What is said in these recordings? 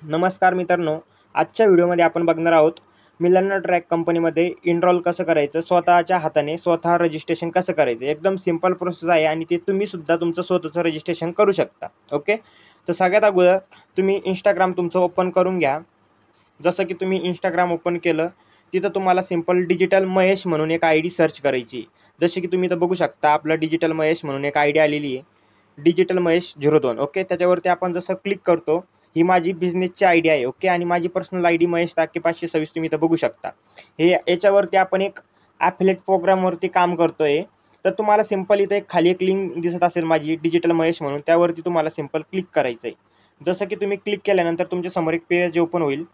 नमस्कार मित्रांनो, आजच्या व्हिडिओमध्ये आपण बघणार आहोत मिलनर ट्रॅक कंपनीमध्ये एनरोल कसं करायचं, स्वतःच्या हाताने स्वतः रजिस्ट्रेशन कसं करायचं. एकदम सिंपल प्रोसेस आहे आणि ते तुम्ही सुद्धा तुमचं स्वतःचं रजिस्ट्रेशन करू शकता. ओके, तर सगळ्यात अगोदर तुम्ही इंस्टाग्राम तुमचं ओपन करून घ्या. जसं की तुम्ही इंस्टाग्राम ओपन केलं, तिथं तुम्हाला सिंपल डिजिटल महेश म्हणून एक आयडी सर्च करायची. जसे की तुम्ही इथं बघू शकता, आपलं डिजिटल महेश म्हणून एक आयडी आलेली आहे, डिजिटल महेश 02. ओके, त्याच्यावरती आपण जसं क्लिक करतो, ही माझी बिझनेसची आयडी आहे. ओके, आणि माझी पर्सनल आयडी महेश टाके 526 तुम्ही इथं बघू शकता. हे याच्यावरती आपण एक ॲफिलिएट प्रोग्रामवरती काम करतोय. तर तुम्हाला सिंपल इथे खाली एक लिंक दिसत असेल माझी डिजिटल महेश म्हणून, त्यावरती तुम्हाला सिंपल क्लिक करायचं आहे. जसं की तुम्ही क्लिक केल्यानंतर तुमच्या समोर एक पेज ओपन होईल.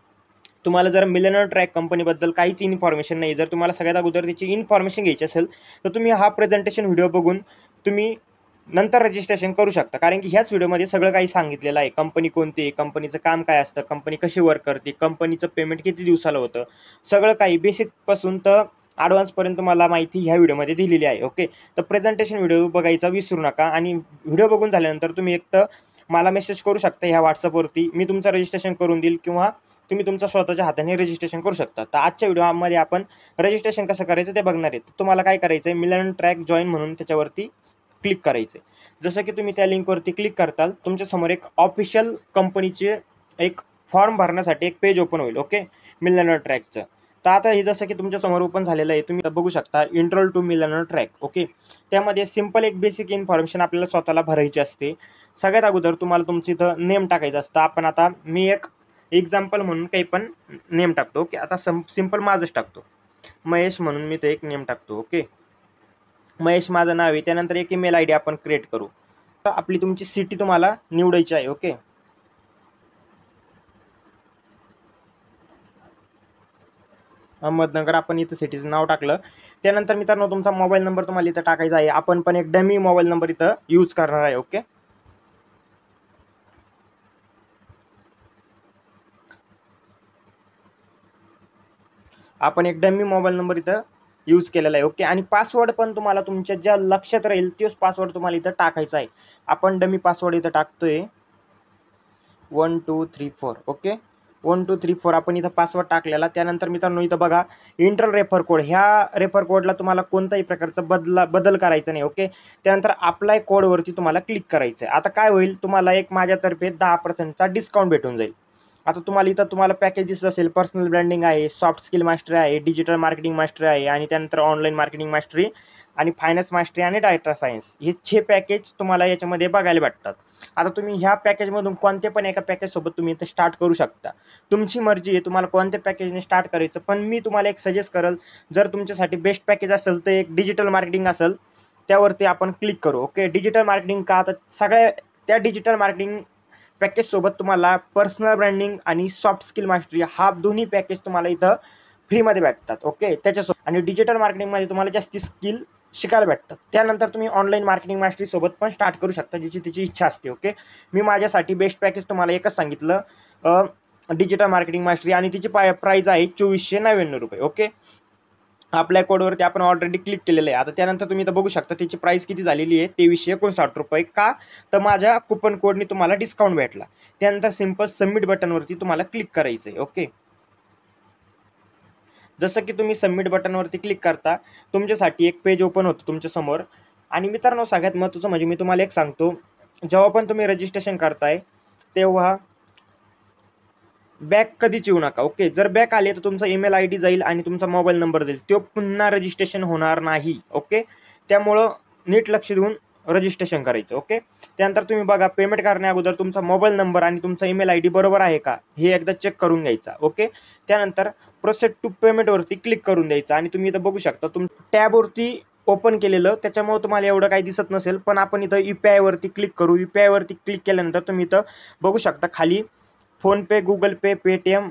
तुम्हाला जर मिलनर ट्रॅक कंपनीबद्दल काहीच इन्फॉर्मेशन नाही, जर तुम्हाला सगळ्यात अगोदर त्याची इन्फॉर्मेशन घ्यायची असेल, तर तुम्ही हा प्रेझेंटेशन व्हिडिओ बघून तुम्ही नंतर रजिस्ट्रेशन करू शकता. कारण की ह्याच व्हिडिओमध्ये सगळं काही सांगितलेलं आहे. कंपनी कोणती आहे, कंपनीचं काम काय असतं, कंपनी कशी वर्क करते, कंपनीचं पेमेंट किती दिवसाला होतं, सगळं काही बेसिकपासून तर ॲडव्हान्सपर्यंत तुम्हाला माहिती ह्या व्हिडिओमध्ये दिलेली आहे. ओके, तर प्रेझेंटेशन व्हिडिओ बघायचा विसरू नका आणि व्हिडिओ बघून झाल्यानंतर तुम्ही एक तर मला मेसेज करू शकता ह्या WhatsAppवरती. मी तुमचं रजिस्ट्रेशन करून देईल किंवा तुम्ही तुमच्या स्वतःच्या हाताने रजिस्ट्रेशन करू शकता. तर आजच्या व्हिडिओमध्ये आपण रजिस्ट्रेशन कसं करायचं ते बघणार आहे. तुम्हाला काय करायचं आहे, मिलन ट्रॅक जॉईन म्हणून त्याच्यावरती क्लिक करायचं आहे. जसं की तुम्ही त्या लिंकवरती क्लिक करताल, तुमच्यासमोर एक ऑफिशियल कंपनीचे एक फॉर्म भरण्यासाठी एक पेज ओपन होईल. ओके, मिलनर ट्रॅकचं. तर आता हे जसं की तुमच्यासमोर ओपन झालेलं आहे, तुम्ही बघू शकता एनरोल टू मिलनर ट्रॅक. ओके, त्यामध्ये सिंपल एक बेसिक इन्फॉर्मेशन आपल्याला स्वतःला भरायची असते. सगळ्यात अगोदर तुम्हाला तुमचं इथं नेम टाकायचं असतं. आपण आता मी एक एक्झाम्पल म्हणून काही पण नेम टाकतो. ओके, आता सिंपल माझंच टाकतो, महेश म्हणून मी ते एक नेम टाकतो. ओके, महेश माझं नाव आहे. त्यानंतर एक ईमेल आयडी आपण क्रिएट करू. तर आपली तुमची सिटी तुम्हाला निवडायची आहे. ओके, अहमदनगर आपण इथं सिटीचं नाव टाकलं. त्यानंतर मित्रांनो तुमचा मोबाईल नंबर तुम्हाला इथं टाकायचा आहे. आपण पण एक डमी मोबाईल नंबर इथं यूज करणार आहे. ओके, आपण एक डमी मोबाईल नंबर इथं यूज केलेला आहे. ओके, आणि पासवर्ड पण तुम्हाला तुमच्या ज्या लक्षात राहील तोच पासवर्ड तुम्हाला इथं टाकायचा आहे. आपण डमी पासवर्ड इथं टाकतोय 1 2 3 4. ओके, 1 2 3 4 आपण इथं पासवर्ड टाकलेला. त्यानंतर मित्रांनो इथं बघा इंटर रेफर कोड, ह्या रेफर कोडला तुम्हाला कोणत्याही प्रकारचा बदल करायचा नाही. ओके, त्यानंतर अप्लाय कोडवरती तुम्हाला क्लिक करायचं आहे. आता काय होईल, तुम्हाला एक माझ्यातर्फे 10% डिस्काउंट भेटून जाईल. आता तुम्हाला इथं तुम्हाला पॅकेज दिसत असेल, पर्सनल ब्रँडिंग आहे, सॉफ्ट स्किल मास्टरी आहे, डिजिटल मार्केटिंग मास्टरी आहे आणि त्यानंतर ऑनलाईन मार्केटिंग मास्टरी आणि फायनान्स मास्टरी आणि डाटा सायन्स, हे 6 पॅकेज तुम्हाला याच्यामध्ये बघायला भेटतात. आता तुम्ही ह्या पॅकेजमधून कोणत्या पण एका पॅकेजसोबत तुम्ही इथं स्टार्ट करू शकता. तुमची मर्जी आहे तुम्हाला कोणत्या पॅकेजने स्टार्ट करायचं. पण मी तुम्हाला एक सजेस्ट करेल, जर तुमच्यासाठी बेस्ट पॅकेज असेल तर एक डिजिटल मार्केटिंग असेल, त्यावरती आपण क्लिक करू. ओके, डिजिटल मार्केटिंग का, तर सगळ्या त्या डिजिटल मार्केटिंग पॅकेज सोबत तुम्हाला पर्सनल ब्रँडिंग आणि सॉफ्ट स्किल मास्टरी हा दोन्ही पॅकेज तुम्हाला इथं फ्रीमध्ये भेटतात. ओके, त्याच्यासोबत आणि डिजिटल मार्केटिंगमध्ये तुम्हाला जास्ती स्किल शिकायला भेटतात. त्यानंतर तुम्ही ऑनलाईन मार्केटिंग मास्टरी सोबत पण स्टार्ट करू शकता, ज्याची तिची इच्छा असते. ओके, मी माझ्यासाठी बेस्ट पॅकेज तुम्हाला एकच सांगितलं, डिजिटल मार्केटिंग मास्टरी, आणि तिची प्राइस आहे 2499 रुपये. ओके, आपल्या कोडवरती आपण ऑलरेडी क्लिक केलेलं आहे. आता त्यानंतर तुम्ही इथं बघू शकता त्याची प्राइस किती झालेली आहे, 2359 रुपये. का, तर माझ्या कुपन कोडने तुम्हाला डिस्काउंट भेटला. त्यानंतर सिंपल सबमिट बटनवरती तुम्हाला क्लिक करायचं आहे. ओके, जसं की तुम्ही सबमिट बटनवरती क्लिक करता, तुमच्यासाठी एक पेज ओपन होतं तुमच्या समोर. आणि मित्रांनो सगळ्यात महत्त्वाचं म्हणजे मी तुम्हाला एक सांगतो, जेव्हा पण तुम्ही रजिस्ट्रेशन करताय तेव्हा बॅक कधीच येऊ नका. ओके, जर बॅक आले तर तुमचा ईमेल आयडी जाईल आणि तुमचा मोबाईल नंबर जाईल, तो पुन्हा रजिस्ट्रेशन होणार नाही. ओके, त्यामुळं नीट लक्ष देऊन रजिस्ट्रेशन करायचं. ओके, त्यानंतर तुम्ही बघा पेमेंट करण्या अगोदर तुमचा मोबाईल नंबर आणि तुमचा ईमेल आयडी बरोबर आहे का हे एकदा चेक करून घ्यायचा. ओके, त्यानंतर प्रोसेस टू पेमेंटवरती क्लिक करून द्यायचं आणि तुम्ही इथं बघू शकता टॅबवरती ओपन केलेलं, त्याच्यामुळे तुम्हाला एवढं काही दिसत नसेल. पण आपण इथं UPI वरती क्लिक करू. UPI वरती क्लिक केल्यानंतर तुम्ही इथं बघू शकता खाली फोनपे, गुगल पे, पेटीएम,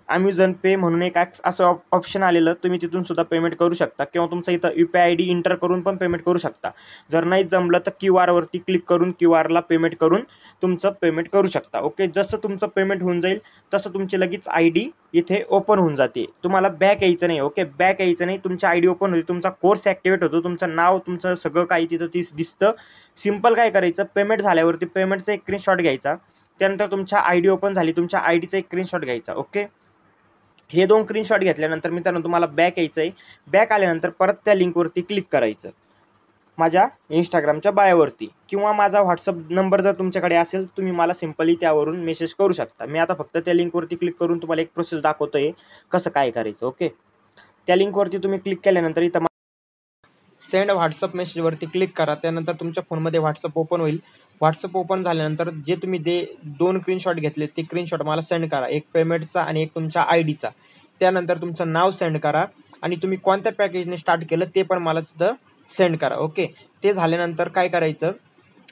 अमेझॉन पे म्हणून एक असं ऑप्शन आलेलं, तुम्ही तिथून सुद्धा पेमेंट करू शकता किंवा तुमचं इथं UPI आयडी इंटर करून पण पेमेंट करू शकता. जर नाही जमलं तर QR वरती क्लिक करून QR ला पेमेंट करून तुमचं पेमेंट करू शकता. ओके, जसं तुमचं पेमेंट होऊन जाईल तसं तुमची लगेच आयडी इथे ओपन होऊन जाते. तुम्हाला बॅक यायचं नाही. ओके, बॅक यायचं नाही, तुमची आयडी ओपन होते, तुमचा कोर्स ॲक्टिवेट होतो, तुमचं नाव, तुमचं सगळं काही तिथं दिसतं. सिंपल काय करायचं, पेमेंट झाल्यावरती पेमेंटचा एक स्क्रीनशॉट घ्यायचा, त्यानंतर तुमच्या आय डी ओपन झाली, तुमच्या आय डीचा एक स्क्रीनशॉट घ्यायचा. ओके, हे 2 स्क्रीनशॉट घेतल्यानंतर मित्रांनो तुम्हाला बॅक यायचं आहे. बॅक आल्यानंतर परत त्या लिंकवरती क्लिक करायचं माझ्या इंस्टाग्रामच्या बायोवरती, किंवा माझा व्हॉट्सअप नंबर जर तुमच्याकडे असेल तुम्ही मला सिंपली त्यावरून मेसेज करू शकता. मी आता फक्त त्या लिंकवरती क्लिक करून तुम्हाला एक प्रोसेस दाखवतोय कसं काय करायचं. ओके, त्या लिंकवरती तुम्ही क्लिक केल्यानंतर इथं सेंड व्हॉट्सअप मेसेजवरती क्लिक करा. त्यानंतर तुमच्या फोनमध्ये व्हॉट्सअप ओपन होईल. व्हॉट्सअप ओपन झाल्यानंतर जे तुम्ही 2 स्क्रीनशॉट घेतले ते स्क्रीनशॉट मला सेंड करा, एक पेमेंटचा आणि एक तुमच्या आय डीचा. त्यानंतर तुमचं नाव सेंड करा आणि तुम्ही कोणत्या पॅकेजने स्टार्ट केलं ते पण मला तिथं सेंड करा. ओके, ते झाल्यानंतर काय करायचं,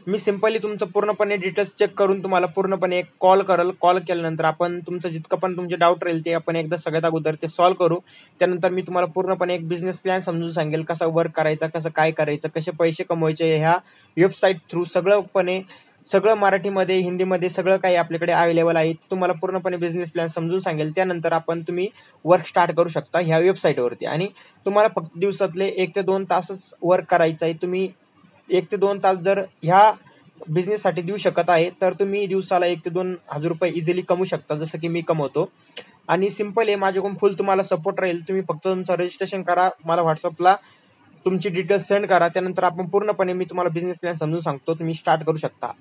मी सिंपली तुमचं पूर्णपणे डिटेल्स चेक करून तुम्हाला पूर्णपणे एक कॉल करेल. कॉल केल्यानंतर आपण तुमचं जितकं पण तुमचे डाऊट राहील ते आपण एकदा सगळ्यात अगोदर ते सॉल्व्ह करू. त्यानंतर मी तुम्हाला पूर्णपणे एक बिझनेस प्लॅन समजून सांगेल, कसा वर्क करायचा, कसं काय करायचं, कसे पैसे कमवायचे ह्या वेबसाईट थ्रू. सगळं मराठीमध्ये, हिंदीमध्ये सगळं काही आपल्याकडे अवेलेबल आहे. तुम्हाला पूर्णपणे बिझनेस प्लॅन समजून सांगेल. त्यानंतर तुम्ही वर्क स्टार्ट करू शकता ह्या वेबसाईटवरती. आणि तुम्हाला फक्त दिवसातले 1 ते 2 तासच वर्क करायचं आहे. तुम्ही 1 ते 2 तास जर ह्या बिझनेससाठी देऊ शकत आहे तर तुम्ही दिवसाला 1 ते 2 हजार रुपये इझिली कमवू शकता, जसं की मी कमवतो. आणि सिंपल आहे, माझ्याकडून फुल तुम्हाला सपोर्ट राहील. तुम्ही फक्त तुमचं रजिस्ट्रेशन करा, मला व्हॉट्सअपला तुमची डिटेल्स सेंड करा. त्यानंतर आपण पूर्णपणे मी तुम्हाला बिझनेस प्लॅन समजून सांगतो, तुम्ही स्टार्ट करू शकता.